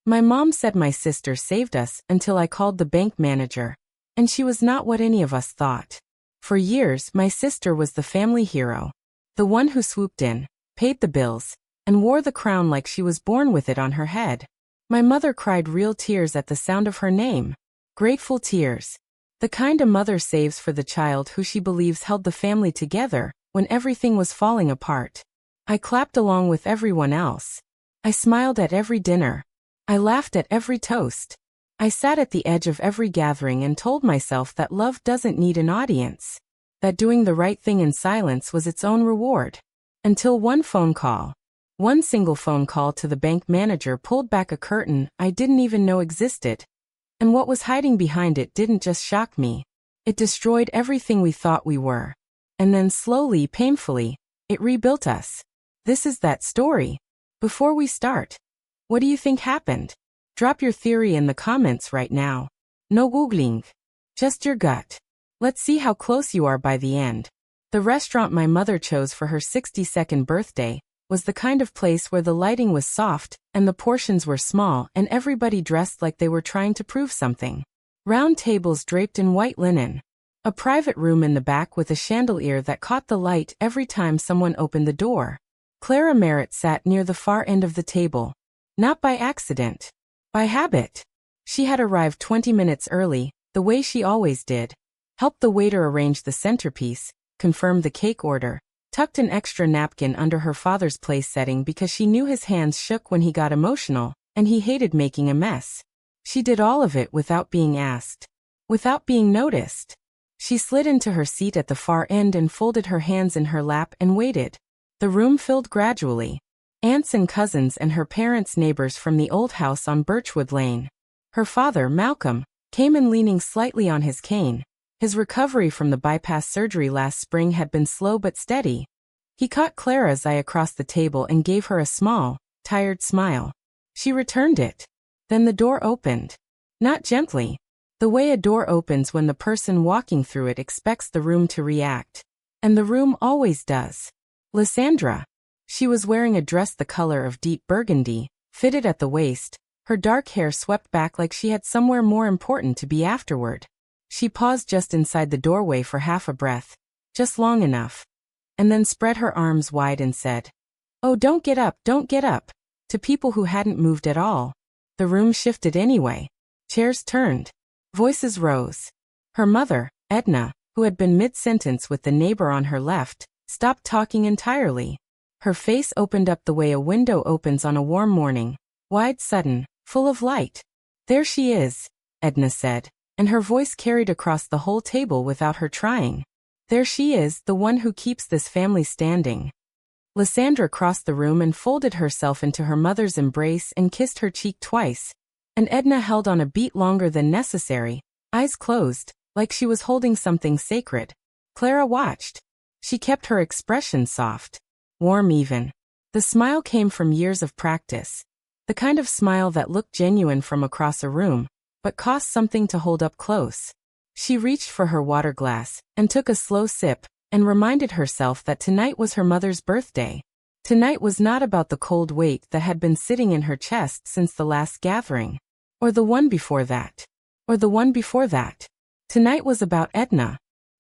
My mom said my sister saved us until I called the bank manager. And she was not what any of us thought. For years, my sister was the family hero. The one who swooped in, paid the bills, and wore the crown like she was born with it on her head. My mother cried real tears at the sound of her name. Grateful tears. The kind a mother saves for the child who she believes held the family together when everything was falling apart. I clapped along with everyone else. I smiled at every dinner. I laughed at every toast. I sat at the edge of every gathering and told myself that love doesn't need an audience. That doing the right thing in silence was its own reward. Until one phone call. One single phone call to the bank manager pulled back a curtain I didn't even know existed. And what was hiding behind it didn't just shock me. It destroyed everything we thought we were. And then slowly, painfully, it rebuilt us. This is that story. Before we start, what do you think happened? Drop your theory in the comments right now. No Googling. Just your gut. Let's see how close you are by the end. The restaurant my mother chose for her 62nd birthday was the kind of place where the lighting was soft and the portions were small and everybody dressed like they were trying to prove something. Round tables draped in white linen. A private room in the back with a chandelier that caught the light every time someone opened the door. Clara Merritt sat near the far end of the table. Not by accident. By habit. She had arrived 20 minutes early, the way she always did. Helped the waiter arrange the centerpiece, confirmed the cake order, tucked an extra napkin under her father's place setting because she knew his hands shook when he got emotional, and he hated making a mess. She did all of it without being asked. Without being noticed. She slid into her seat at the far end and folded her hands in her lap and waited. The room filled gradually. Aunts and cousins and her parents' neighbors from the old house on Birchwood Lane. Her father, Malcolm, came in leaning slightly on his cane. His recovery from the bypass surgery last spring had been slow but steady. He caught Clara's eye across the table and gave her a small, tired smile. She returned it. Then the door opened. Not gently. The way a door opens when the person walking through it expects the room to react. And the room always does. Lysandra. She was wearing a dress the color of deep burgundy, fitted at the waist, her dark hair swept back like she had somewhere more important to be afterward. She paused just inside the doorway for half a breath, just long enough, and then spread her arms wide and said, "Oh, don't get up, to people who hadn't moved at all. The room shifted anyway. Chairs turned. Voices rose. Her mother, Edna, who had been mid-sentence with the neighbor on her left, stopped talking entirely. Her face opened up the way a window opens on a warm morning, wide, sudden, full of light. "There she is," Edna said, and her voice carried across the whole table without her trying. "There she is, the one who keeps this family standing." Lysandra crossed the room and folded herself into her mother's embrace and kissed her cheek twice. And Edna held on a beat longer than necessary, eyes closed, like she was holding something sacred. Clara watched. She kept her expression soft, warm even. The smile came from years of practice. The kind of smile that looked genuine from across a room, but cost something to hold up close. She reached for her water glass and took a slow sip and reminded herself that tonight was her mother's birthday. Tonight was not about the cold weight that had been sitting in her chest since the last gathering. Or the one before that. Or the one before that. Tonight was about Edna.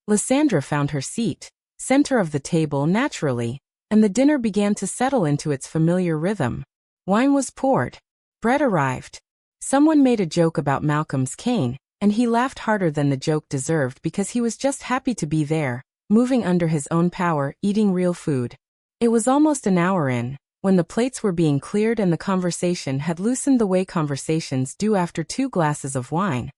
Lysandra found her seat, center of the table naturally, and the dinner began to settle into its familiar rhythm. Wine was poured. Bread arrived. Someone made a joke about Malcolm's cane, and he laughed harder than the joke deserved because he was just happy to be there, moving under his own power, eating real food. It was almost an hour in, when the plates were being cleared and the conversation had loosened the way conversations do after 2 glasses of wine,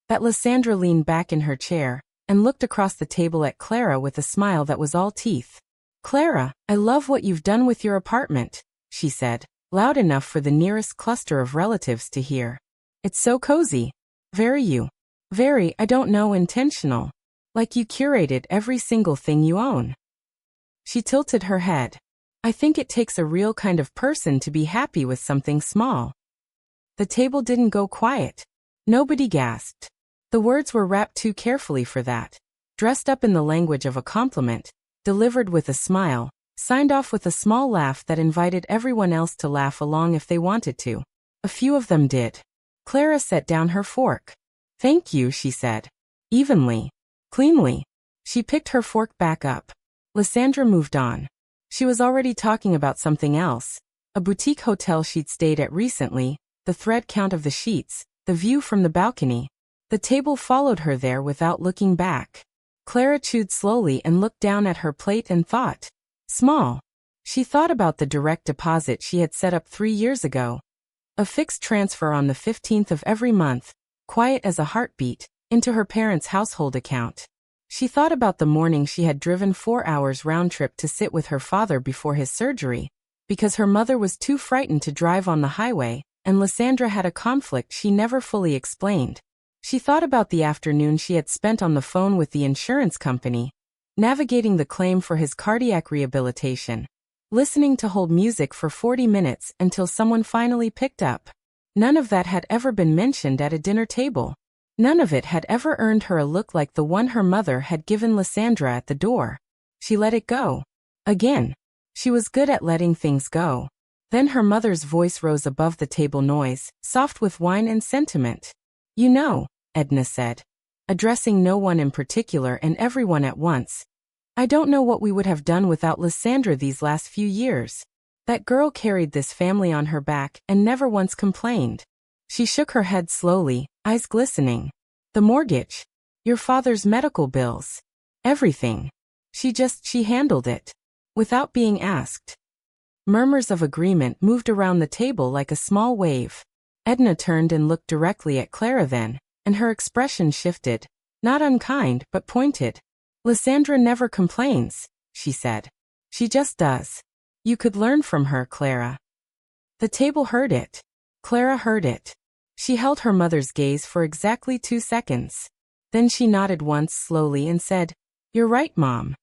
that Lysandra leaned back in her chair and looked across the table at Clara with a smile that was all teeth. "Clara, I love what you've done with your apartment," she said, loud enough for the nearest cluster of relatives to hear. "It's so cozy. Very you. Very, I don't know, intentional. Like you curated every single thing you own." She tilted her head. "I think it takes a real kind of person to be happy with something small." The table didn't go quiet. Nobody gasped. The words were wrapped too carefully for that. Dressed up in the language of a compliment, delivered with a smile, signed off with a small laugh that invited everyone else to laugh along if they wanted to. A few of them did. Clara set down her fork. Thank you, she said. Evenly. Cleanly. She picked her fork back up. Lysandra moved on. She was already talking about something else. A boutique hotel she'd stayed at recently, the thread count of the sheets, the view from the balcony. The table followed her there without looking back. Clara chewed slowly and looked down at her plate and thought. Small. She thought about the direct deposit she had set up 3 years ago. A fixed transfer on the 15th of every month, quiet as a heartbeat, into her parents' household account. She thought about the morning she had driven 4 hours round trip to sit with her father before his surgery, because her mother was too frightened to drive on the highway, and Lysandra had a conflict she never fully explained. She thought about the afternoon she had spent on the phone with the insurance company, navigating the claim for his cardiac rehabilitation, listening to hold music for 40 minutes until someone finally picked up. None of that had ever been mentioned at a dinner table. None of it had ever earned her a look like the one her mother had given Lysandra at the door. She let it go. Again. She was good at letting things go. Then her mother's voice rose above the table noise, soft with wine and sentiment. You know, Edna said, addressing no one in particular and everyone at once. I don't know what we would have done without Lysandra these last few years. That girl carried this family on her back and never once complained. She shook her head slowly, eyes glistening. The mortgage. Your father's medical bills. Everything. She handled it. Without being asked. Murmurs of agreement moved around the table like a small wave. Edna turned and looked directly at Clara then, and her expression shifted. Not unkind, but pointed. Lysandra never complains, she said. She just does. You could learn from her, Clara. The table heard it. Clara heard it. She held her mother's gaze for exactly 2 seconds. Then she nodded once slowly and said, You're right, Mom.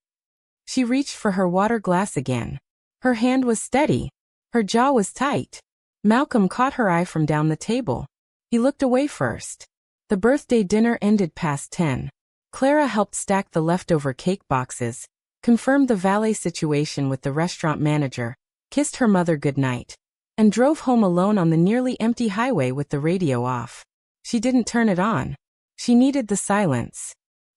She reached for her water glass again. Her hand was steady. Her jaw was tight. Malcolm caught her eye from down the table. He looked away first. The birthday dinner ended past 10. Clara helped stack the leftover cake boxes, confirmed the valet situation with the restaurant manager, kissed her mother goodnight, and drove home alone on the nearly empty highway with the radio off. She didn't turn it on. She needed the silence.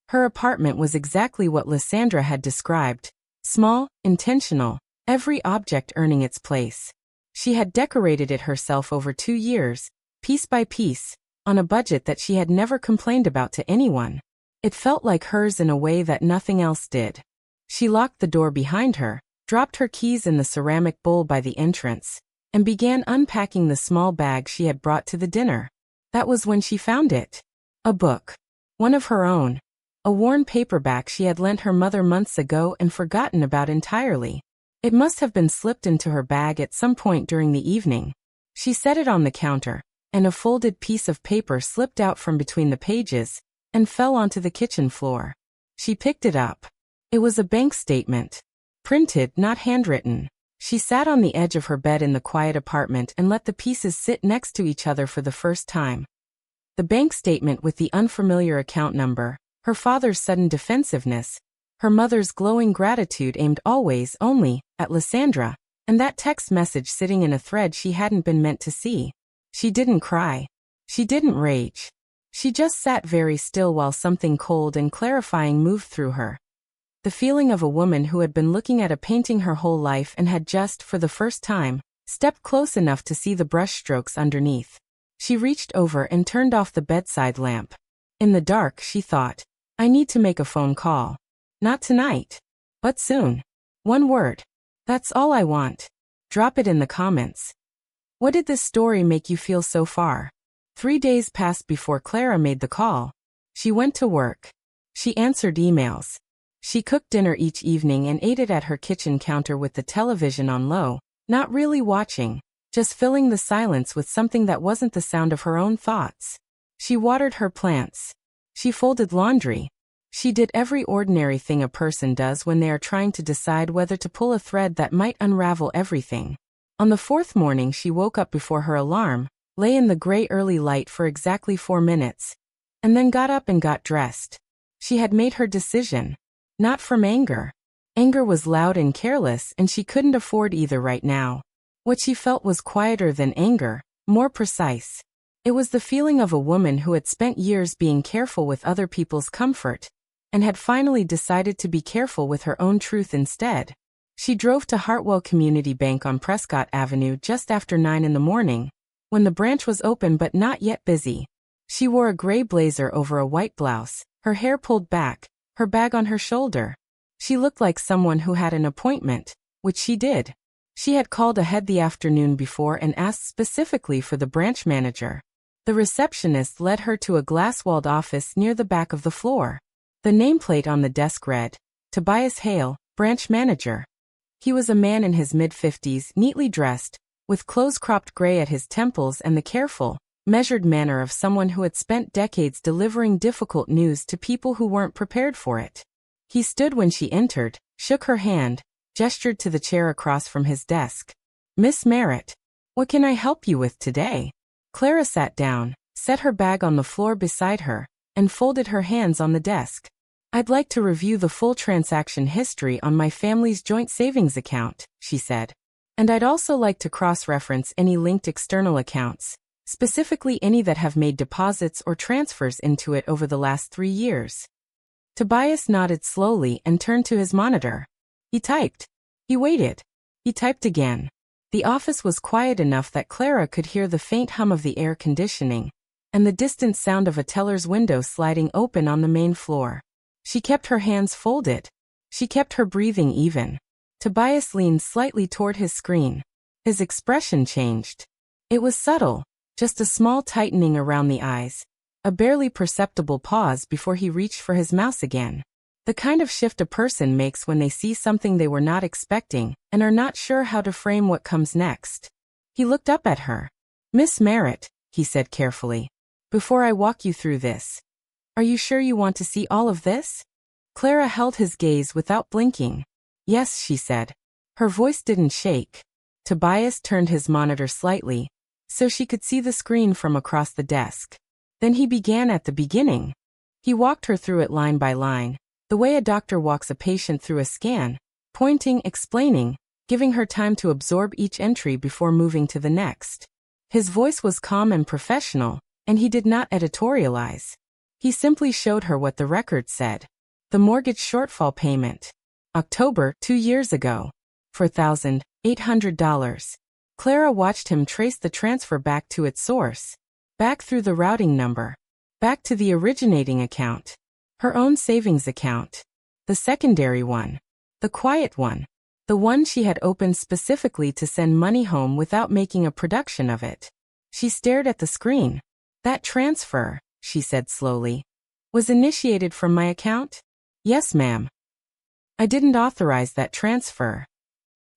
Her apartment was exactly what Lysandra had described. Small, intentional, every object earning its place. She had decorated it herself over 2 years, piece by piece, on a budget that she had never complained about to anyone. It felt like hers in a way that nothing else did. She locked the door behind her, dropped her keys in the ceramic bowl by the entrance, and began unpacking the small bag she had brought to the dinner. That was when she found it. A book. One of her own. A worn paperback she had lent her mother months ago and forgotten about entirely. It must have been slipped into her bag at some point during the evening. She set it on the counter, and a folded piece of paper slipped out from between the pages and fell onto the kitchen floor. She picked it up. It was a bank statement. Printed, not handwritten. She sat on the edge of her bed in the quiet apartment and let the pieces sit next to each other for the first time. The bank statement with the unfamiliar account number, her father's sudden defensiveness, her mother's glowing gratitude aimed always only at Lysandra, and that text message sitting in a thread she hadn't been meant to see. She didn't cry. She didn't rage. She just sat very still while something cold and clarifying moved through her. The feeling of a woman who had been looking at a painting her whole life and had just, for the first time, stepped close enough to see the brushstrokes underneath. She reached over and turned off the bedside lamp. In the dark, she thought, I need to make a phone call. Not tonight. But soon. 1 word. That's all I want. Drop it in the comments. What did this story make you feel so far? 3 days passed before Clara made the call. She went to work. She answered emails. She cooked dinner each evening and ate it at her kitchen counter with the television on low, not really watching, just filling the silence with something that wasn't the sound of her own thoughts. She watered her plants. She folded laundry. She did every ordinary thing a person does when they are trying to decide whether to pull a thread that might unravel everything. On the 4th morning she woke up before her alarm, lay in the gray early light for exactly 4 minutes, and then got up and got dressed. She had made her decision. Not from anger. Anger was loud and careless and she couldn't afford either right now. What she felt was quieter than anger, more precise. It was the feeling of a woman who had spent years being careful with other people's comfort, and had finally decided to be careful with her own truth instead. She drove to Hartwell Community Bank on Prescott Avenue just after 9 in the morning, when the branch was open but not yet busy. She wore a gray blazer over a white blouse, her hair pulled back, her bag on her shoulder. She looked like someone who had an appointment, which she did. She had called ahead the afternoon before and asked specifically for the branch manager. The receptionist led her to a glass-walled office near the back of the floor. The nameplate on the desk read, Tobias Hale, branch manager. He was a man in his mid-50s, neatly dressed, with clothes cropped gray at his temples and the careful, measured manner of someone who had spent decades delivering difficult news to people who weren't prepared for it. He stood when she entered, shook her hand, gestured to the chair across from his desk. Miss Merritt, what can I help you with today? Clara sat down, set her bag on the floor beside her, and folded her hands on the desk. I'd like to review the full transaction history on my family's joint savings account, she said. And I'd also like to cross-reference any linked external accounts, specifically any that have made deposits or transfers into it over the last 3 years. Tobias nodded slowly and turned to his monitor. He typed. He waited. He typed again. The office was quiet enough that Clara could hear the faint hum of the air conditioning, and the distant sound of a teller's window sliding open on the main floor. She kept her hands folded. She kept her breathing even. Tobias leaned slightly toward his screen. His expression changed. It was subtle, just a small tightening around the eyes, a barely perceptible pause before he reached for his mouse again. The kind of shift a person makes when they see something they were not expecting and are not sure how to frame what comes next. He looked up at her. Miss Merritt, he said carefully, before I walk you through this, are you sure you want to see all of this? Clara held his gaze without blinking. Yes, she said. Her voice didn't shake. Tobias turned his monitor slightly, so she could see the screen from across the desk. Then he began at the beginning. He walked her through it line by line, the way a doctor walks a patient through a scan, pointing, explaining, giving her time to absorb each entry before moving to the next. His voice was calm and professional, and he did not editorialize. He simply showed her what the record said. The mortgage shortfall payment. October, 2 years ago. $4,800. Clara watched him trace the transfer back to its source. Back through the routing number. Back to the originating account. Her own savings account. The secondary one. The quiet one. The one she had opened specifically to send money home without making a production of it. She stared at the screen. That transfer, she said slowly, was initiated from my account? Yes, ma'am. I didn't authorize that transfer.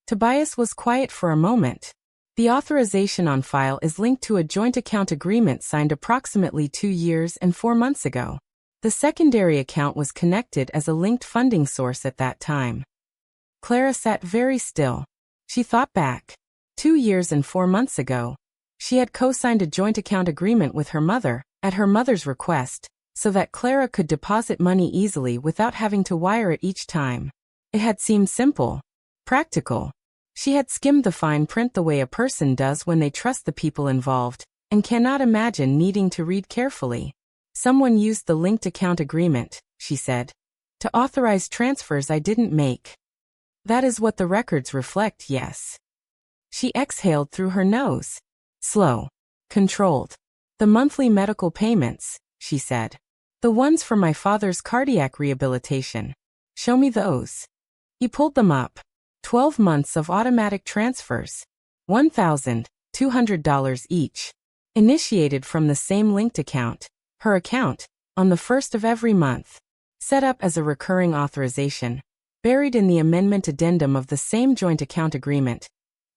Tobias was quiet for a moment. The authorization on file is linked to a joint account agreement signed approximately 2 years and 4 months ago. The secondary account was connected as a linked funding source at that time. Clara sat very still. She thought back. 2 years and 4 months ago, she had co-signed a joint account agreement with her mother, at her mother's request, so that Clara could deposit money easily without having to wire it each time. It had seemed simple, practical. She had skimmed the fine print the way a person does when they trust the people involved, and cannot imagine needing to read carefully. Someone used the linked account agreement, she said, to authorize transfers I didn't make. That is what the records reflect, yes. She exhaled through her nose. Slow. Controlled. The monthly medical payments, she said. The ones for my father's cardiac rehabilitation. Show me those. He pulled them up. 12 months of automatic transfers. $1,200 each. Initiated from the same linked account, her account, on the 1st of every month. Set up as a recurring authorization. Buried in the amendment addendum of the same joint account agreement.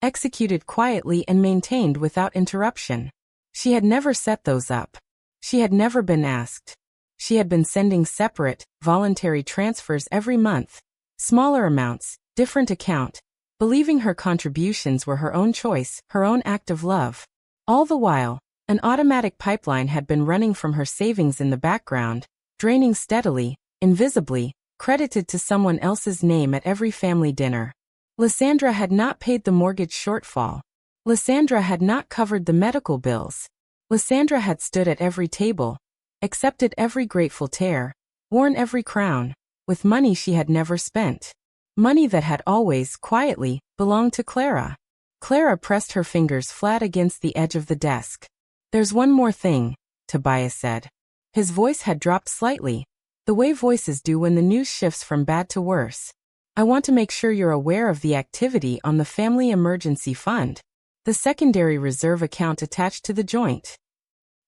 Executed quietly and maintained without interruption. She had never set those up. She had never been asked. She had been sending separate, voluntary transfers every month. Smaller amounts, different account, believing her contributions were her own choice, her own act of love. All the while, an automatic pipeline had been running from her savings in the background, draining steadily, invisibly, credited to someone else's name at every family dinner. Lysandra had not paid the mortgage shortfall. Lysandra had not covered the medical bills. Lysandra had stood at every table, accepted every grateful tear, worn every crown, with money she had never spent. Money that had always, quietly, belonged to Clara. Clara pressed her fingers flat against the edge of the desk. "There's one more thing," Tobias said. His voice had dropped slightly, the way voices do when the news shifts from bad to worse. "I want to make sure you're aware of the activity on the Family Emergency Fund, the secondary reserve account attached to the joint."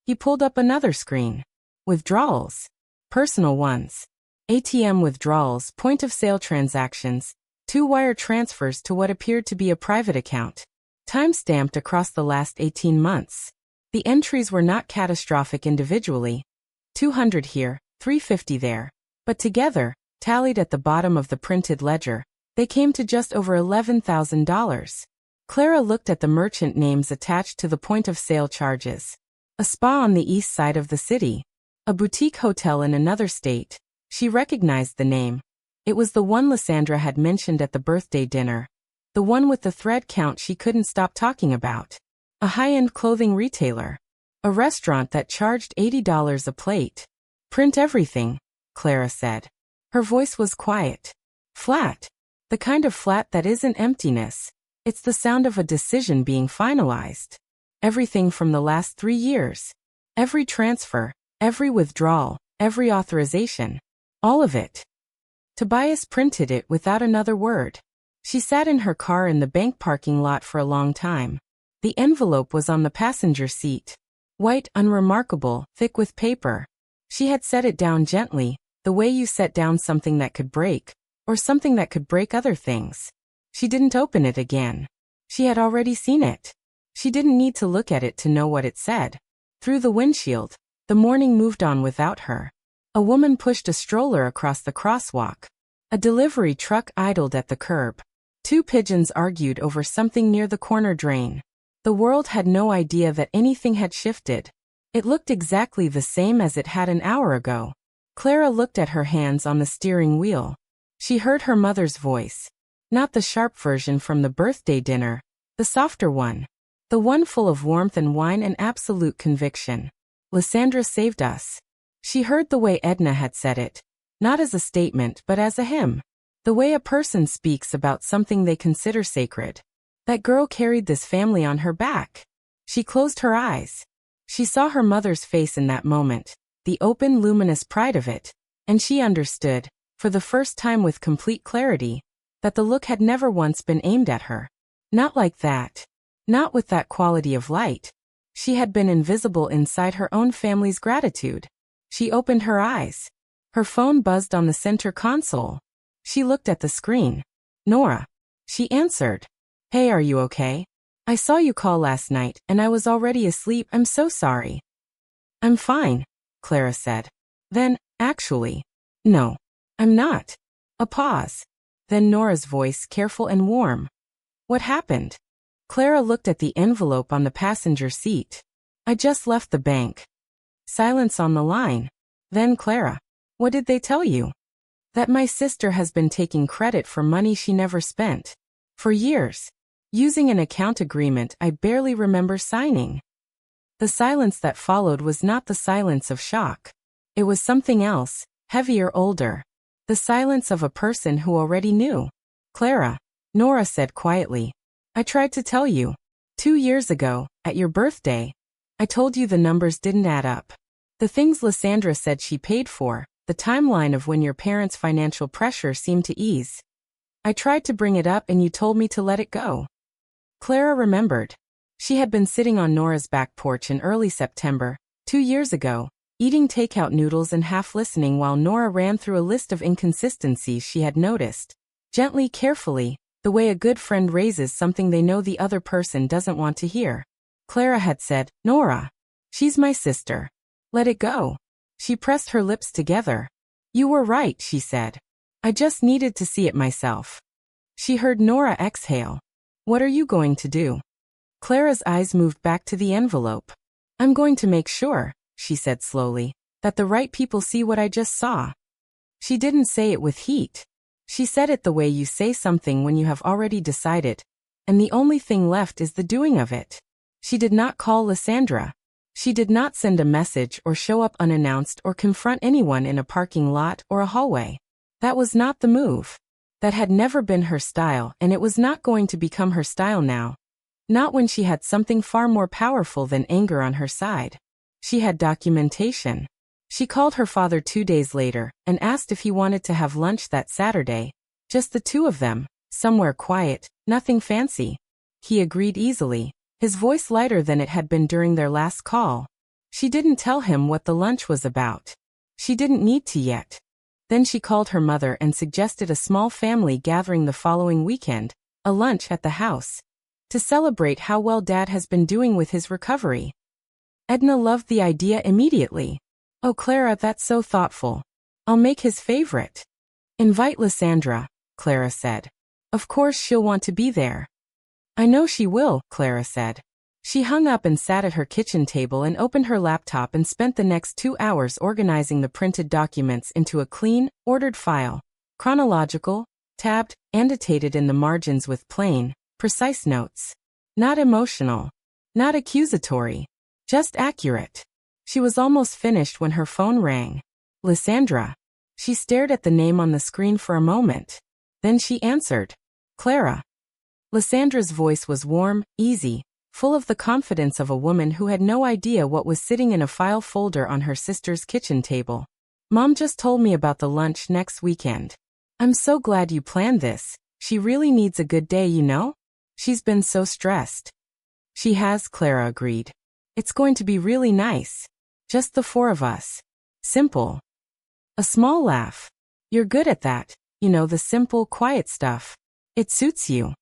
He pulled up another screen. Withdrawals. Personal ones. ATM withdrawals, point-of-sale transactions, 2-wire transfers to what appeared to be a private account. Time-stamped across the last 18 months. The entries were not catastrophic individually. 200 here, 350 there. But together, tallied at the bottom of the printed ledger, they came to just over $11,000. Clara looked at the merchant names attached to the point-of-sale charges. A spa on the east side of the city. A boutique hotel in another state. She recognized the name. It was the one Lysandra had mentioned at the birthday dinner. The one with the thread count she couldn't stop talking about. A high-end clothing retailer. A restaurant that charged $80 a plate. "Print everything," Clara said. Her voice was quiet. Flat. The kind of flat that isn't emptiness. It's the sound of a decision being finalized. Everything from the last 3 years. Every transfer, every withdrawal, every authorization. All of it. Tobias printed it without another word. She sat in her car in the bank parking lot for a long time. The envelope was on the passenger seat. White, unremarkable, thick with paper. She had set it down gently, the way you set down something that could break, or something that could break other things. She didn't open it again. She had already seen it. She didn't need to look at it to know what it said. Through the windshield, the morning moved on without her. A woman pushed a stroller across the crosswalk. A delivery truck idled at the curb. 2 pigeons argued over something near the corner drain. The world had no idea that anything had shifted. It looked exactly the same as it had an hour ago. Clara looked at her hands on the steering wheel. She heard her mother's voice. Not the sharp version from the birthday dinner, the softer one. The one full of warmth and wine and absolute conviction. "Lysandra saved us." She heard the way Edna had said it, not as a statement but as a hymn. The way a person speaks about something they consider sacred. That girl carried this family on her back. She closed her eyes. She saw her mother's face in that moment, the open, luminous pride of it, and she understood, for the first time with complete clarity, that the look had never once been aimed at her. Not like that. Not with that quality of light. She had been invisible inside her own family's gratitude. She opened her eyes. Her phone buzzed on the center console. She looked at the screen. "Nora." She answered. "Hey, are you okay? I saw you call last night, and I was already asleep. I'm so sorry." "I'm fine," Clara said. Then, "Actually, no, I'm not." A pause. Then Nora's voice, careful and warm. "What happened?" Clara looked at the envelope on the passenger seat. "I just left the bank." Silence on the line. Then Clara. "What did they tell you?" "That my sister has been taking credit for money she never spent. For years. Using an account agreement I barely remember signing." The silence that followed was not the silence of shock. It was something else, heavier, older. The silence of a person who already knew. "Clara," Nora said quietly. "I tried to tell you. 2 years ago, at your birthday. I told you the numbers didn't add up. The things Lysandra said she paid for, the timeline of when your parents' financial pressure seemed to ease. I tried to bring it up and you told me to let it go." Clara remembered. She had been sitting on Nora's back porch in early September, 2 years ago, eating takeout noodles and half listening while Nora ran through a list of inconsistencies she had noticed. Gently, carefully, the way a good friend raises something they know the other person doesn't want to hear. Clara had said, "Nora, she's my sister. Let it go." She pressed her lips together. "You were right," she said. "I just needed to see it myself." She heard Nora exhale. "What are you going to do?" Clara's eyes moved back to the envelope. "I'm going to make sure," she said slowly, "that the right people see what I just saw." She didn't say it with heat. She said it the way you say something when you have already decided, and the only thing left is the doing of it. She did not call Lysandra. She did not send a message or show up unannounced or confront anyone in a parking lot or a hallway. That was not the move. That had never been her style, and it was not going to become her style now. Not when she had something far more powerful than anger on her side. She had documentation. She called her father 2 days later and asked if he wanted to have lunch that Saturday. Just the two of them, somewhere quiet, nothing fancy. He agreed easily, his voice lighter than it had been during their last call. She didn't tell him what the lunch was about. She didn't need to yet. Then she called her mother and suggested a small family gathering the following weekend, a lunch at the house, to celebrate how well Dad has been doing with his recovery. Edna loved the idea immediately. "Oh, Clara, that's so thoughtful. I'll make his favorite." "Invite Lysandra," Clara said. "Of course she'll want to be there." "I know she will," Clara said. She hung up and sat at her kitchen table and opened her laptop and spent the next 2 hours organizing the printed documents into a clean, ordered file, chronological, tabbed, annotated in the margins with plain, precise notes. Not emotional. Not accusatory. Just accurate. She was almost finished when her phone rang. Lysandra. She stared at the name on the screen for a moment. Then she answered. "Clara." Lysandra's voice was warm, easy, full of the confidence of a woman who had no idea what was sitting in a file folder on her sister's kitchen table. "Mom just told me about the lunch next weekend. I'm so glad you planned this. She really needs a good day, you know? She's been so stressed." "She has," Clara agreed. "It's going to be really nice. Just the 4 of us. Simple." A small laugh. "You're good at that, you know, the simple, quiet stuff. It suits you."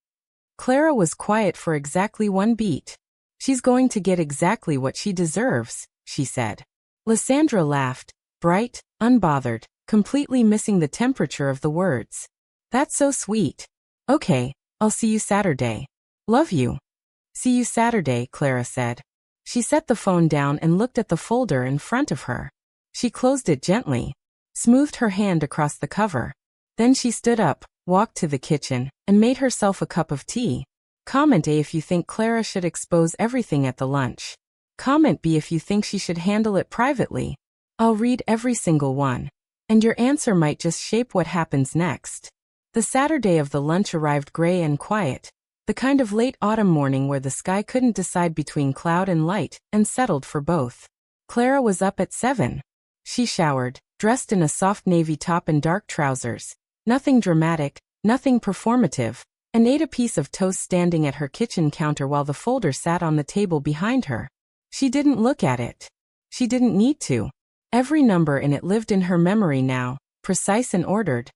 Clara was quiet for exactly 1 beat. "She's going to get exactly what she deserves," she said. Lysandra laughed, bright, unbothered, completely missing the temperature of the words. "That's so sweet. Okay, I'll see you Saturday. Love you." "See you Saturday," Clara said. She set the phone down and looked at the folder in front of her. She closed it gently, smoothed her hand across the cover. Then she stood up, walked to the kitchen, and made herself a cup of tea. Comment A if you think Clara should expose everything at the lunch. Comment B if you think she should handle it privately. I'll read every single one. And your answer might just shape what happens next. The Saturday of the lunch arrived gray and quiet. The kind of late autumn morning where the sky couldn't decide between cloud and light, and settled for both. Clara was up at 7. She showered, dressed in a soft navy top and dark trousers. Nothing dramatic, nothing performative, and ate a piece of toast standing at her kitchen counter while the folder sat on the table behind her. She didn't look at it. She didn't need to. Every number in it lived in her memory now, precise and ordered.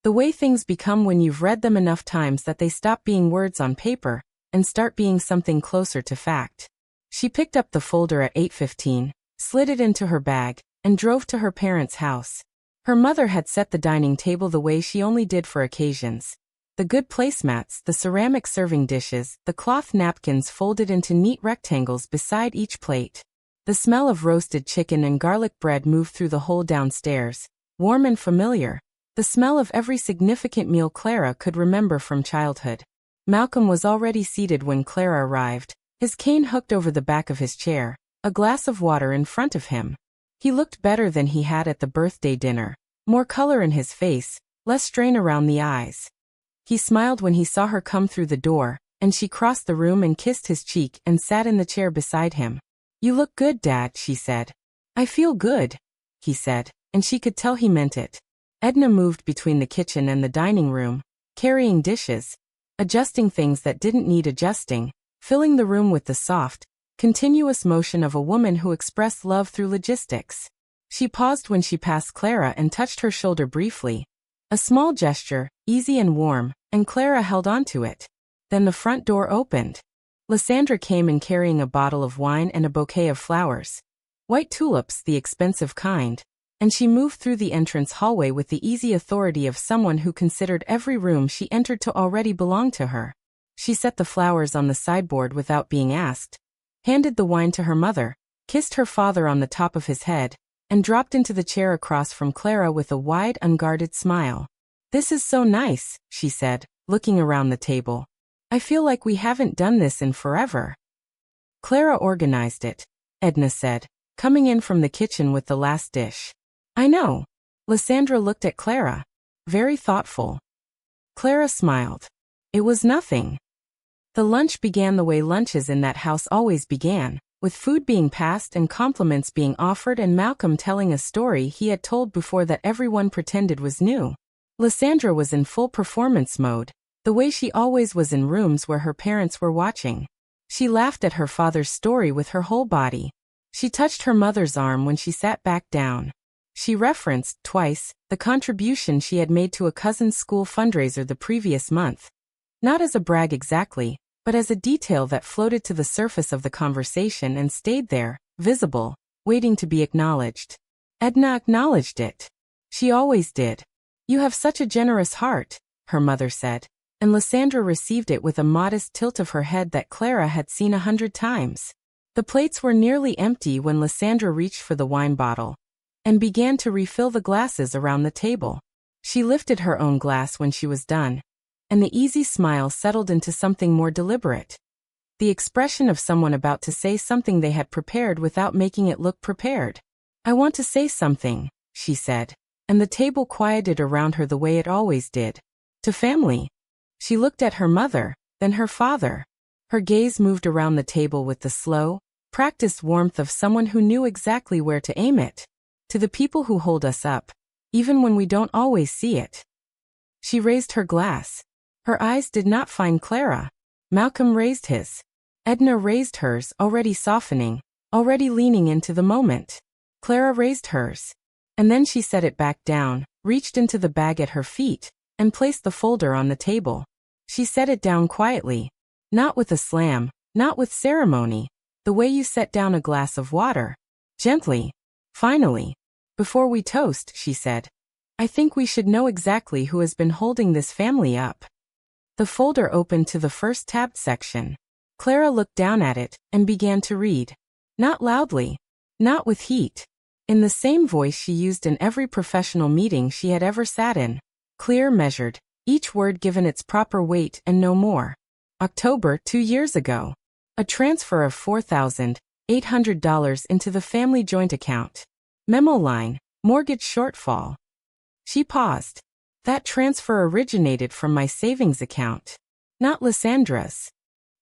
The way things become when you've read them enough times that they stop being words on paper and start being something closer to fact. She picked up the folder at 8:15, slid it into her bag, and drove to her parents' house. Her mother had set the dining table the way she only did for occasions. The good placemats, the ceramic serving dishes, the cloth napkins folded into neat rectangles beside each plate. The smell of roasted chicken and garlic bread moved through the whole downstairs, warm and familiar. The smell of every significant meal Clara could remember from childhood. Malcolm was already seated when Clara arrived, his cane hooked over the back of his chair, a glass of water in front of him. He looked better than he had at the birthday dinner, more color in his face, less strain around the eyes. He smiled when he saw her come through the door, and she crossed the room and kissed his cheek and sat in the chair beside him. "You look good, Dad," she said. "I feel good," he said, and she could tell he meant it. Edna moved between the kitchen and the dining room, carrying dishes, adjusting things that didn't need adjusting, filling the room with the soft, continuous motion of a woman who expressed love through logistics. She paused when she passed Clara and touched her shoulder briefly. A small gesture, easy and warm, and Clara held on to it. Then the front door opened. Lysandra came in carrying a bottle of wine and a bouquet of flowers. White tulips, the expensive kind. And she moved through the entrance hallway with the easy authority of someone who considered every room she entered to already belong to her. She set the flowers on the sideboard without being asked, handed the wine to her mother, kissed her father on the top of his head, and dropped into the chair across from Clara with a wide, unguarded smile. "This is so nice," she said, looking around the table. I feel like we haven't done this in forever. Clara organized it, Edna said, coming in from the kitchen with the last dish. I know. Lysandra looked at Clara. Very thoughtful. Clara smiled. It was nothing. The lunch began the way lunches in that house always began, with food being passed and compliments being offered and Malcolm telling a story he had told before that everyone pretended was new. Lysandra was in full performance mode, the way she always was in rooms where her parents were watching. She laughed at her father's story with her whole body. She touched her mother's arm when she sat back down. She referenced, twice, the contribution she had made to a cousin's school fundraiser the previous month. Not as a brag exactly, but as a detail that floated to the surface of the conversation and stayed there, visible, waiting to be acknowledged. Edna acknowledged it. She always did. You have such a generous heart, her mother said, and Lysandra received it with a modest tilt of her head that Clara had seen 100 times. The plates were nearly empty when Lysandra reached for the wine bottle and began to refill the glasses around the table. She lifted her own glass when she was done, and the easy smile settled into something more deliberate. The expression of someone about to say something they had prepared without making it look prepared. I want to say something, she said, and the table quieted around her the way it always did. To family. She looked at her mother, then her father. Her gaze moved around the table with the slow, practiced warmth of someone who knew exactly where to aim it. To the people who hold us up, even when we don't always see it. She raised her glass. Her eyes did not find Clara. Malcolm raised his. Edna raised hers, already softening, already leaning into the moment. Clara raised hers. And then she set it back down, reached into the bag at her feet, and placed the folder on the table. She set it down quietly. Not with a slam, not with ceremony. The way you set down a glass of water. Gently. Finally. Before we toast, she said. I think we should know exactly who has been holding this family up. The folder opened to the first tabbed section. Clara looked down at it and began to read. Not loudly. Not with heat. In the same voice she used in every professional meeting she had ever sat in. Clear, measured. Each word given its proper weight and no more. October 2 years ago. A transfer of $4,800 into the family joint account. Memo line, mortgage shortfall. She paused. That transfer originated from my savings account. Not Lysandra's.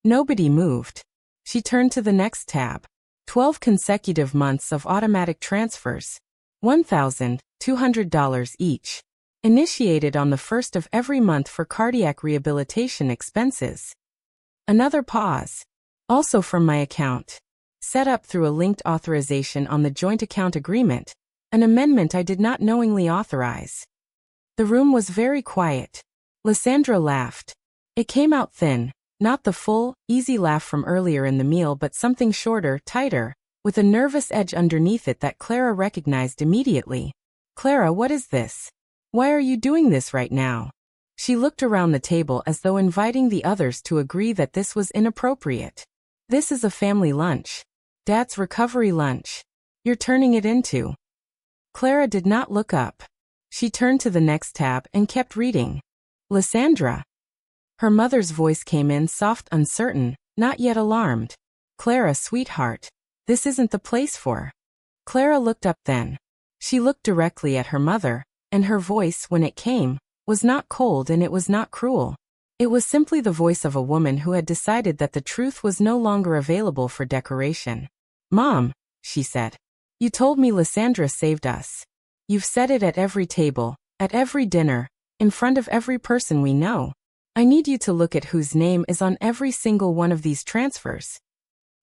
Nobody moved. She turned to the next tab. 12 consecutive months of automatic transfers. $1,200 each. Initiated on the first of every month for cardiac rehabilitation expenses. Another pause. Also from my account. Set up through a linked authorization on the joint account agreement, an amendment I did not knowingly authorize. The room was very quiet. Lysandra laughed. It came out thin, not the full, easy laugh from earlier in the meal but something shorter, tighter, with a nervous edge underneath it that Clara recognized immediately. Clara, what is this? Why are you doing this right now? She looked around the table as though inviting the others to agree that this was inappropriate. This is a family lunch. Dad's recovery lunch. You're turning it into. Clara did not look up. She turned to the next tab and kept reading. Lysandra. Her mother's voice came in soft, uncertain, not yet alarmed. Clara, sweetheart. This isn't the place for. Clara looked up then. She looked directly at her mother, and her voice, when it came, was not cold and it was not cruel. It was simply the voice of a woman who had decided that the truth was no longer available for decoration. Mom, she said. You told me Lysandra saved us. You've said it at every table, at every dinner, in front of every person we know. I need you to look at whose name is on every single one of these transfers.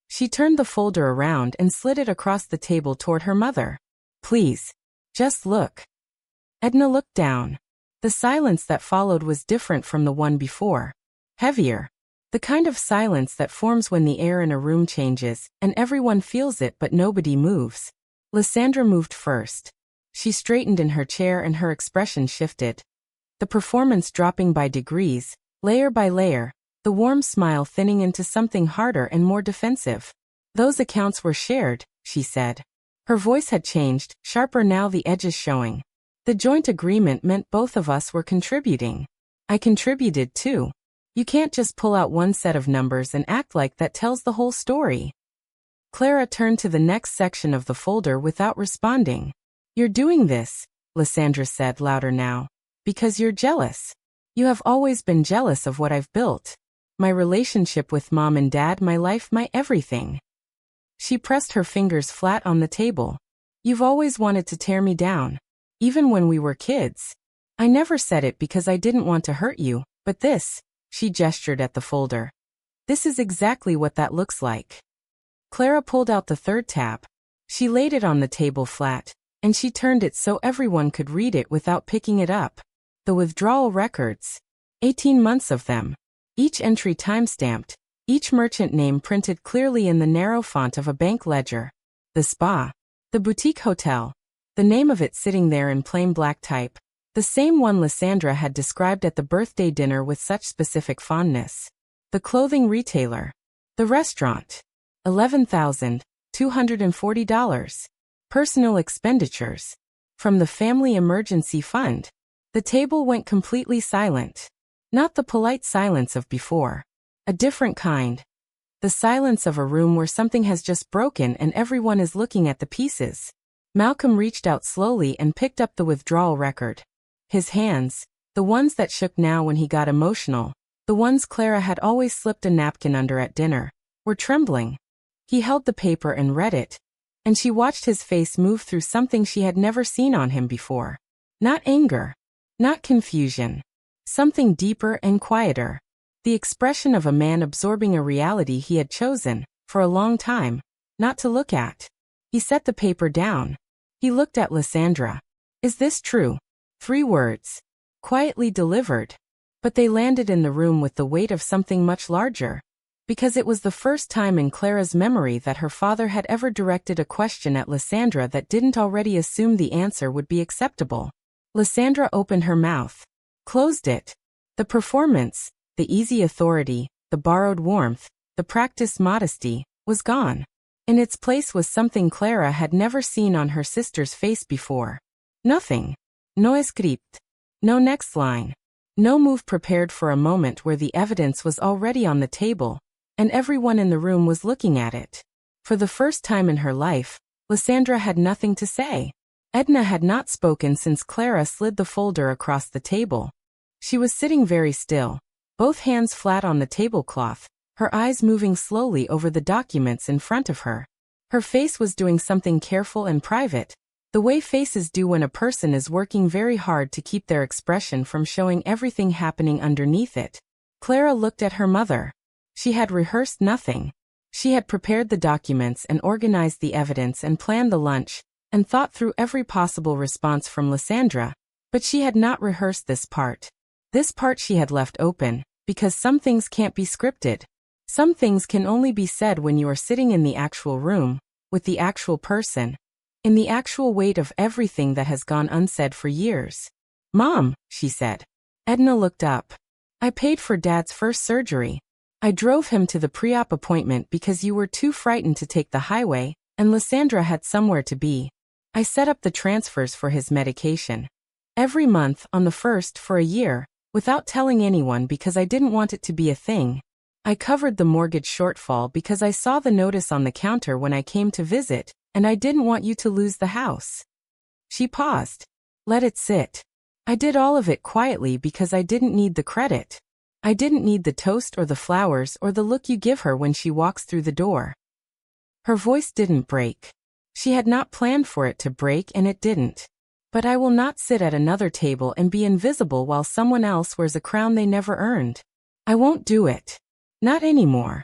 She turned the folder around and slid it across the table toward her mother. Please. Just look. Edna looked down. The silence that followed was different from the one before. Heavier. The kind of silence that forms when the air in a room changes, and everyone feels it but nobody moves. Lysandra moved first. She straightened in her chair and her expression shifted. The performance dropping by degrees, layer by layer, the warm smile thinning into something harder and more defensive. Those accounts were shared, she said. Her voice had changed, sharper now, the edges showing. The joint agreement meant both of us were contributing. I contributed too. You can't just pull out one set of numbers and act like that tells the whole story. Clara turned to the next section of the folder without responding. You're doing this, Lysandra said louder now, because you're jealous. You have always been jealous of what I've built. My relationship with Mom and Dad, my life, my everything. She pressed her fingers flat on the table. You've always wanted to tear me down. Even when we were kids. I never said it because I didn't want to hurt you, but this, she gestured at the folder. This is exactly what that looks like. Clara pulled out the third tab. She laid it on the table flat, and she turned it so everyone could read it without picking it up. The withdrawal records. 18 months of them. Each entry time-stamped, each merchant name printed clearly in the narrow font of a bank ledger. The spa. The boutique hotel. The name of it sitting there in plain black type. The same one Lysandra had described at the birthday dinner with such specific fondness. The clothing retailer. The restaurant. $11,240. Personal expenditures. From the family emergency fund. The table went completely silent. Not the polite silence of before. A different kind. The silence of a room where something has just broken and everyone is looking at the pieces. Malcolm reached out slowly and picked up the withdrawal record. His hands, the ones that shook now when he got emotional, the ones Clara had always slipped a napkin under at dinner, were trembling. He held the paper and read it, and she watched his face move through something she had never seen on him before. Not anger. Not confusion. Something deeper and quieter. The expression of a man absorbing a reality he had chosen, for a long time, not to look at. He set the paper down. He looked at Lysandra. Is this true? 3 words. Quietly delivered. But they landed in the room with the weight of something much larger. Because it was the first time in Clara's memory that her father had ever directed a question at Lysandra that didn't already assume the answer would be acceptable. Lysandra opened her mouth. Closed it. The performance, the easy authority, the borrowed warmth, the practiced modesty, was gone. In its place was something Clara had never seen on her sister's face before. Nothing. No script. No next line. No move prepared for a moment where the evidence was already on the table, and everyone in the room was looking at it. For the first time in her life, Lysandra had nothing to say. Edna had not spoken since Clara slid the folder across the table. She was sitting very still, both hands flat on the tablecloth, her eyes moving slowly over the documents in front of her. Her face was doing something careful and private, the way faces do when a person is working very hard to keep their expression from showing everything happening underneath it. Clara looked at her mother. She had rehearsed nothing. She had prepared the documents and organized the evidence and planned the lunch, and thought through every possible response from Lysandra, but she had not rehearsed this part. This part she had left open, because some things can't be scripted. Some things can only be said when you are sitting in the actual room, with the actual person, in the actual weight of everything that has gone unsaid for years. Mom, she said. Edna looked up. I paid for Dad's first surgery. I drove him to the pre-op appointment because you were too frightened to take the highway, and Lysandra had somewhere to be. I set up the transfers for his medication. Every month, on the 1st for a year, without telling anyone because I didn't want it to be a thing. I covered the mortgage shortfall because I saw the notice on the counter when I came to visit, and I didn't want you to lose the house. She paused. Let it sit. I did all of it quietly because I didn't need the credit. I didn't need the toast or the flowers or the look you give her when she walks through the door. Her voice didn't break. She had not planned for it to break, and it didn't. But I will not sit at another table and be invisible while someone else wears a crown they never earned. I won't do it. Not anymore.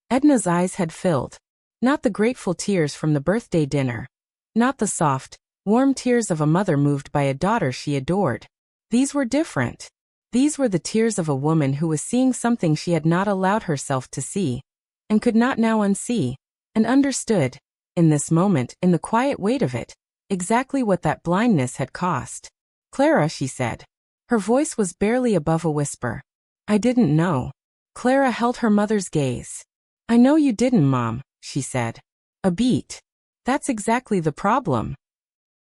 Edna's eyes had filled. Not the grateful tears from the birthday dinner. Not the soft, warm tears of a mother moved by a daughter she adored. These were different. These were the tears of a woman who was seeing something she had not allowed herself to see, and could not now unsee, and understood, in this moment, in the quiet weight of it, exactly what that blindness had cost. Clara, she said. Her voice was barely above a whisper. I didn't know. Clara held her mother's gaze. I know you didn't, Mom, she said. A beat. That's exactly the problem.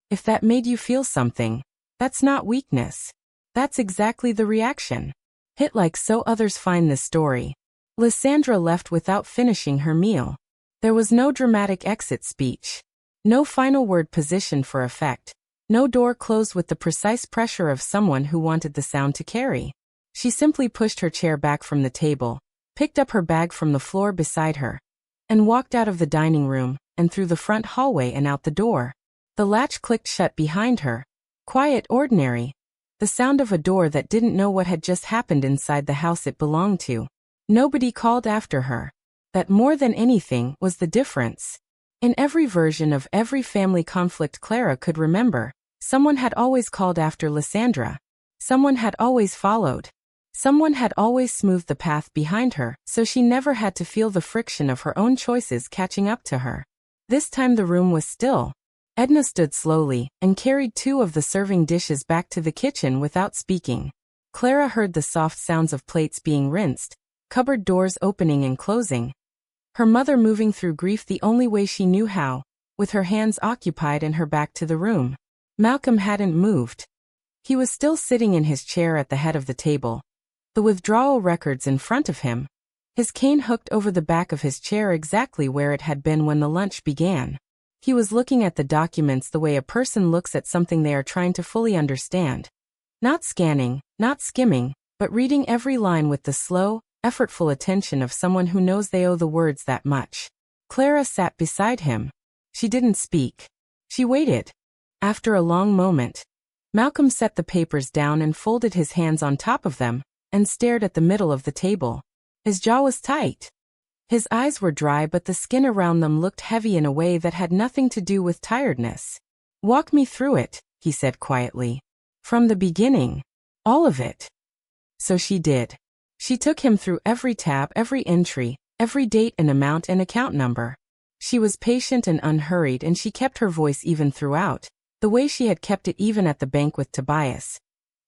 If that made you feel something, that's not weakness. That's exactly the reaction. Hit like so others find this story. Lysandra left without finishing her meal. There was no dramatic exit speech. No final word positioned for effect. No door closed with the precise pressure of someone who wanted the sound to carry. She simply pushed her chair back from the table, picked up her bag from the floor beside her, and walked out of the dining room, and through the front hallway and out the door. The latch clicked shut behind her. Quiet, ordinary. The sound of a door that didn't know what had just happened inside the house it belonged to. Nobody called after her. That more than anything was the difference. In every version of every family conflict Clara could remember, someone had always called after Lysandra. Someone had always followed. Someone had always smoothed the path behind her, so she never had to feel the friction of her own choices catching up to her. This time the room was still. Edna stood slowly and carried 2 of the serving dishes back to the kitchen without speaking. Clara heard the soft sounds of plates being rinsed, cupboard doors opening and closing. Her mother moving through grief the only way she knew how, with her hands occupied and her back to the room. Malcolm hadn't moved. He was still sitting in his chair at the head of the table, the withdrawal records in front of him, his cane hooked over the back of his chair exactly where it had been when the lunch began. He was looking at the documents the way a person looks at something they are trying to fully understand. Not scanning, not skimming, but reading every line with the slow, effortful attention of someone who knows they owe the words that much. Clara sat beside him. She didn't speak. She waited. After a long moment, Malcolm set the papers down and folded his hands on top of them, and stared at the middle of the table. His jaw was tight. His eyes were dry, but the skin around them looked heavy in a way that had nothing to do with tiredness. "Walk me through it," he said quietly. "From the beginning. All of it." So she did. She took him through every tab, every entry, every date and amount and account number. She was patient and unhurried, and she kept her voice even throughout, the way she had kept it even at the bank with Tobias.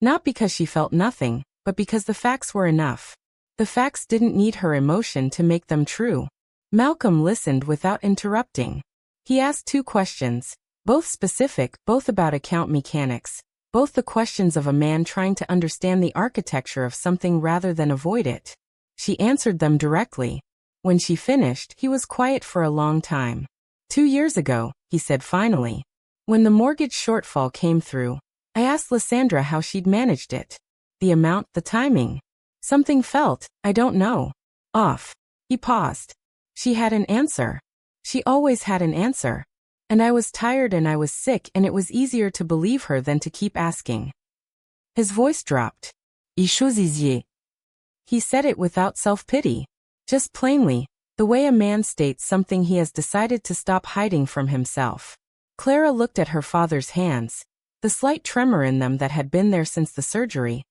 Not because she felt nothing, but because the facts were enough. The facts didn't need her emotion to make them true. Malcolm listened without interrupting. He asked 2 questions, both specific, both about account mechanics, both the questions of a man trying to understand the architecture of something rather than avoid it. She answered them directly. When she finished, he was quiet for a long time. 2 years ago, he said finally. When the mortgage shortfall came through, I asked Lysandra how she'd managed it. The amount, the timing. Something felt, I don't know, off. He paused. She had an answer. She always had an answer. And I was tired and I was sick, and it was easier to believe her than to keep asking. His voice dropped. "Les choses easier." He said it without self-pity. Just plainly, the way a man states something he has decided to stop hiding from himself. Clara looked at her father's hands, the slight tremor in them that had been there since the surgery.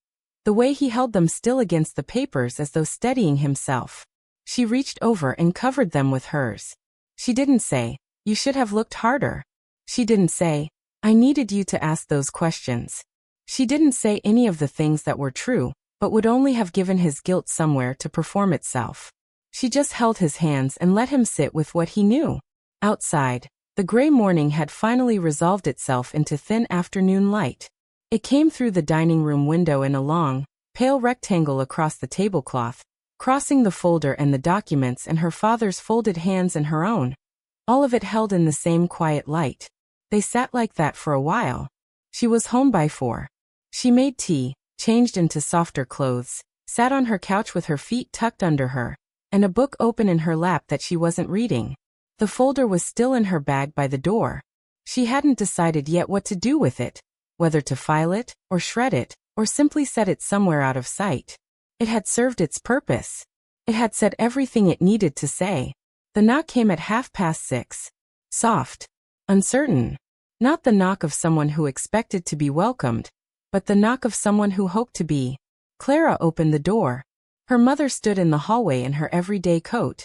The way he held them still against the papers as though steadying himself. She reached over and covered them with hers. She didn't say, "You should have looked harder." She didn't say, "I needed you to ask those questions." She didn't say any of the things that were true, but would only have given his guilt somewhere to perform itself. She just held his hands and let him sit with what he knew. Outside, the gray morning had finally resolved itself into thin afternoon light. It came through the dining room window in a long, pale rectangle across the tablecloth, crossing the folder and the documents and her father's folded hands and her own. All of it held in the same quiet light. They sat like that for a while. She was home by 4. She made tea, changed into softer clothes, sat on her couch with her feet tucked under her, and a book open in her lap that she wasn't reading. The folder was still in her bag by the door. She hadn't decided yet what to do with it, whether to file it, or shred it, or simply set it somewhere out of sight. It had served its purpose. It had said everything it needed to say. The knock came at 6:30. Soft. Uncertain. Not the knock of someone who expected to be welcomed, but the knock of someone who hoped to be. Clara opened the door. Her mother stood in the hallway in her everyday coat.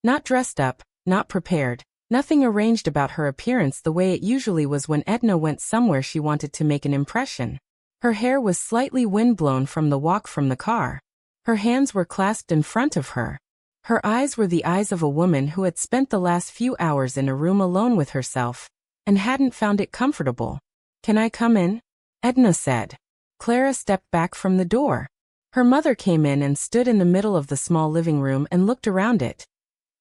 Not dressed up, not prepared. Nothing arranged about her appearance the way it usually was when Edna went somewhere she wanted to make an impression. Her hair was slightly windblown from the walk from the car. Her hands were clasped in front of her. Her eyes were the eyes of a woman who had spent the last few hours in a room alone with herself, and hadn't found it comfortable. "Can I come in?" Edna said. Clara stepped back from the door. Her mother came in and stood in the middle of the small living room and looked around it.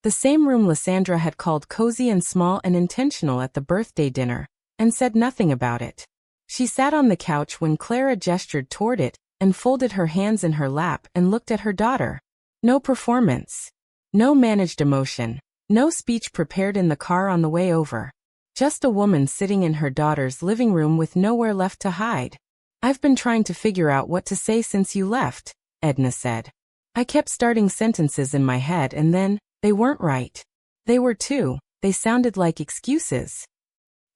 The same room Lysandra had called cozy and small and intentional at the birthday dinner, and said nothing about it. She sat on the couch when Clara gestured toward it, and folded her hands in her lap and looked at her daughter. No performance. No managed emotion. No speech prepared in the car on the way over. Just a woman sitting in her daughter's living room with nowhere left to hide. "I've been trying to figure out what to say since you left," Edna said. "I kept starting sentences in my head and then, they weren't right. They were too. They sounded like excuses."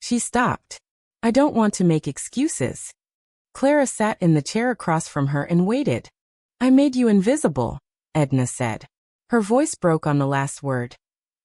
She stopped. "I don't want to make excuses." Clara sat in the chair across from her and waited. "I made you invisible," Edna said. Her voice broke on the last word.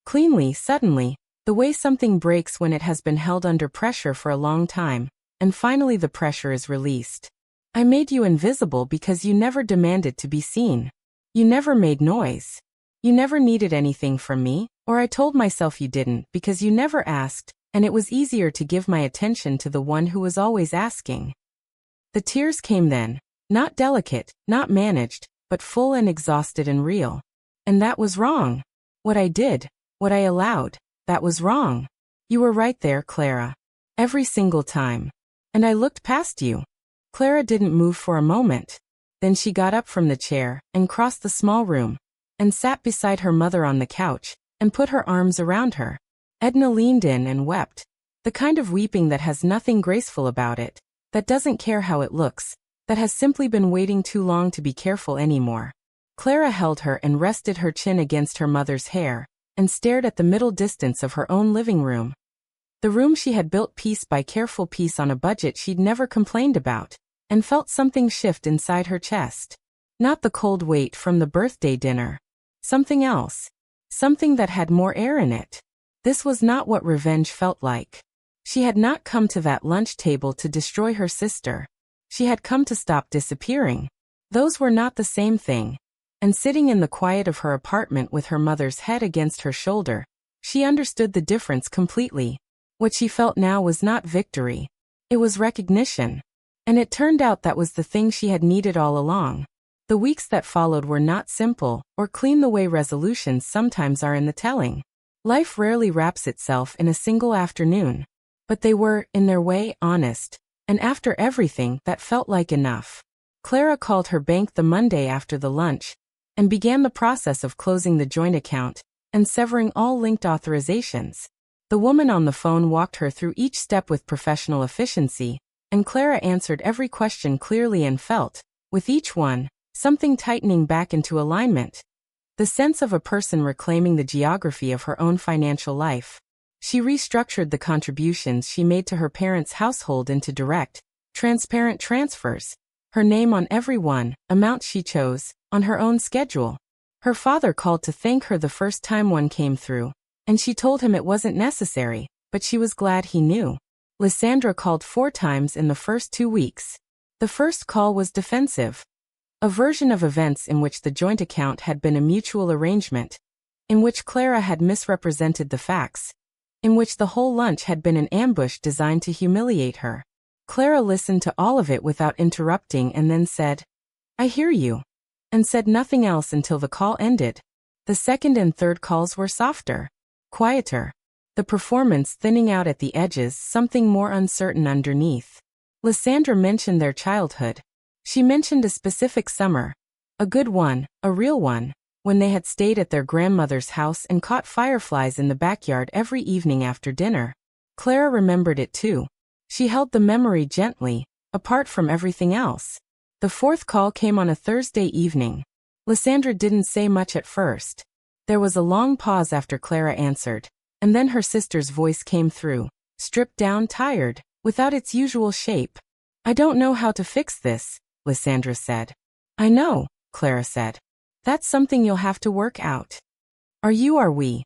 Cleanly, suddenly, the way something breaks when it has been held under pressure for a long time, and finally the pressure is released. "I made you invisible because you never demanded to be seen. You never made noise. You never needed anything from me, or I told myself you didn't because you never asked, and it was easier to give my attention to the one who was always asking." The tears came then, not delicate, not managed, but full and exhausted and real. "And that was wrong. What I did, what I allowed, that was wrong. You were right there, Clara. Every single time. And I looked past you." Clara didn't move for a moment. Then she got up from the chair, and crossed the small room, and sat beside her mother on the couch, and put her arms around her. Edna leaned in and wept. The kind of weeping that has nothing graceful about it, that doesn't care how it looks, that has simply been waiting too long to be careful anymore. Clara held her and rested her chin against her mother's hair, and stared at the middle distance of her own living room. The room she had built piece by careful piece on a budget she'd never complained about, and felt something shift inside her chest. Not the cold weight from the birthday dinner. Something else. Something that had more air in it. This was not what revenge felt like. She had not come to that lunch table to destroy her sister. She had come to stop disappearing. Those were not the same thing. And sitting in the quiet of her apartment with her mother's head against her shoulder, she understood the difference completely. What she felt now was not victory. It was recognition. And it turned out that was the thing she had needed all along. The weeks that followed were not simple, or clean the way resolutions sometimes are in the telling. Life rarely wraps itself in a single afternoon. But they were, in their way, honest. And after everything, that felt like enough. Clara called her bank the Monday after the lunch, and began the process of closing the joint account, and severing all linked authorizations. The woman on the phone walked her through each step with professional efficiency, and Clara answered every question clearly and felt, with each one, something tightening back into alignment. The sense of a person reclaiming the geography of her own financial life. She restructured the contributions she made to her parents' household into direct, transparent transfers. Her name on every one, amount she chose, on her own schedule. Her father called to thank her the first time one came through, and she told him it wasn't necessary, but she was glad he knew. Lysandra called 4 times in the first 2 weeks. The first call was defensive. A version of events in which the joint account had been a mutual arrangement, in which Clara had misrepresented the facts, in which the whole lunch had been an ambush designed to humiliate her. Clara listened to all of it without interrupting and then said, "I hear you," and said nothing else until the call ended. The second and third calls were softer, quieter. The performance thinning out at the edges, something more uncertain underneath. Lysandra mentioned their childhood. She mentioned a specific summer, a good one, a real one, when they had stayed at their grandmother's house and caught fireflies in the backyard every evening after dinner. Clara remembered it too. She held the memory gently, apart from everything else. The fourth call came on a Thursday evening. Lysandra didn't say much at first. There was a long pause after Clara answered, and then her sister's voice came through, stripped down, tired, without its usual shape. "I don't know how to fix this," Lysandra said. "I know," Clara said. "That's something you'll have to work out." Are we?"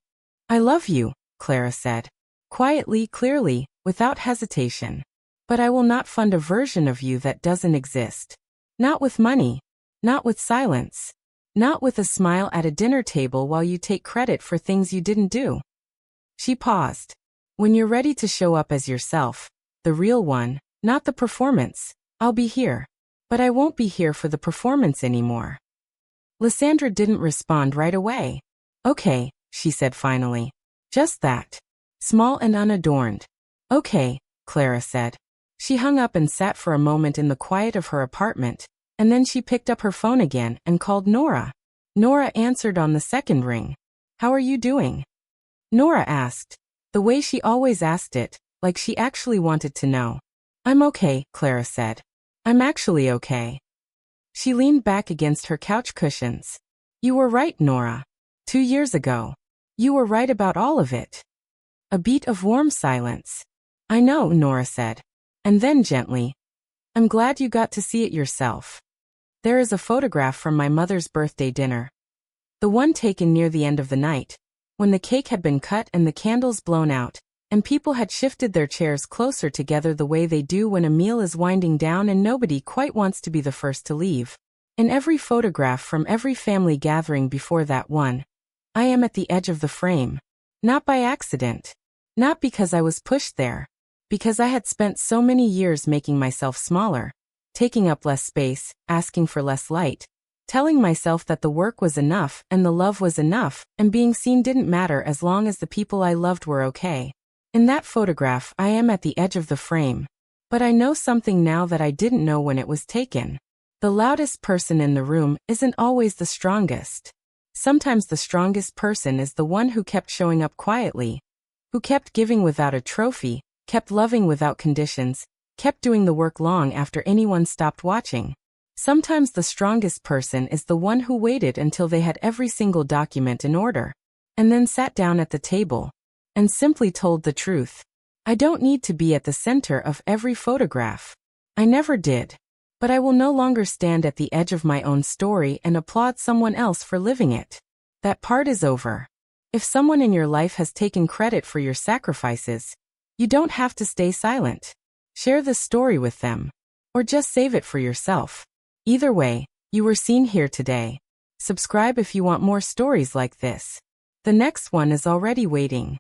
"I love you," Clara said. Quietly, clearly, without hesitation. "But I will not fund a version of you that doesn't exist. Not with money. Not with silence. Not with a smile at a dinner table while you take credit for things you didn't do." She paused. "When you're ready to show up as yourself, the real one, not the performance, I'll be here. But I won't be here for the performance anymore. Lysandra didn't respond right away. Okay, she said finally. Just that. Small and unadorned. Okay, Clara said. She hung up and sat for a moment in the quiet of her apartment, and then she picked up her phone again and called Nora. Nora answered on the second ring. How are you doing? Nora asked, the way she always asked it, like she actually wanted to know. I'm okay, Clara said. I'm actually okay. She leaned back against her couch cushions. You were right, Nora. 2 years ago. You were right about all of it. A beat of warm silence. I know, Nora said. And then gently. I'm glad you got to see it yourself. There is a photograph from my mother's birthday dinner. The one taken near the end of the night, when the cake had been cut and the candles blown out, and people had shifted their chairs closer together the way they do when a meal is winding down and nobody quite wants to be the first to leave. In every photograph from every family gathering before that one, I am at the edge of the frame. Not by accident. Not because I was pushed there. Because I had spent so many years making myself smaller, taking up less space, asking for less light, telling myself that the work was enough and the love was enough, and being seen didn't matter as long as the people I loved were okay. In that photograph, I am at the edge of the frame. But I know something now that I didn't know when it was taken. The loudest person in the room isn't always the strongest. Sometimes the strongest person is the one who kept showing up quietly, who kept giving without a trophy, kept loving without conditions, kept doing the work long after anyone stopped watching. Sometimes the strongest person is the one who waited until they had every single document in order, and then sat down at the table, and simply told the truth. I don't need to be at the center of every photograph. I never did. But I will no longer stand at the edge of my own story and applaud someone else for living it. That part is over. If someone in your life has taken credit for your sacrifices, you don't have to stay silent. Share the story with them. Or just save it for yourself. Either way, you were seen here today. Subscribe if you want more stories like this. The next one is already waiting.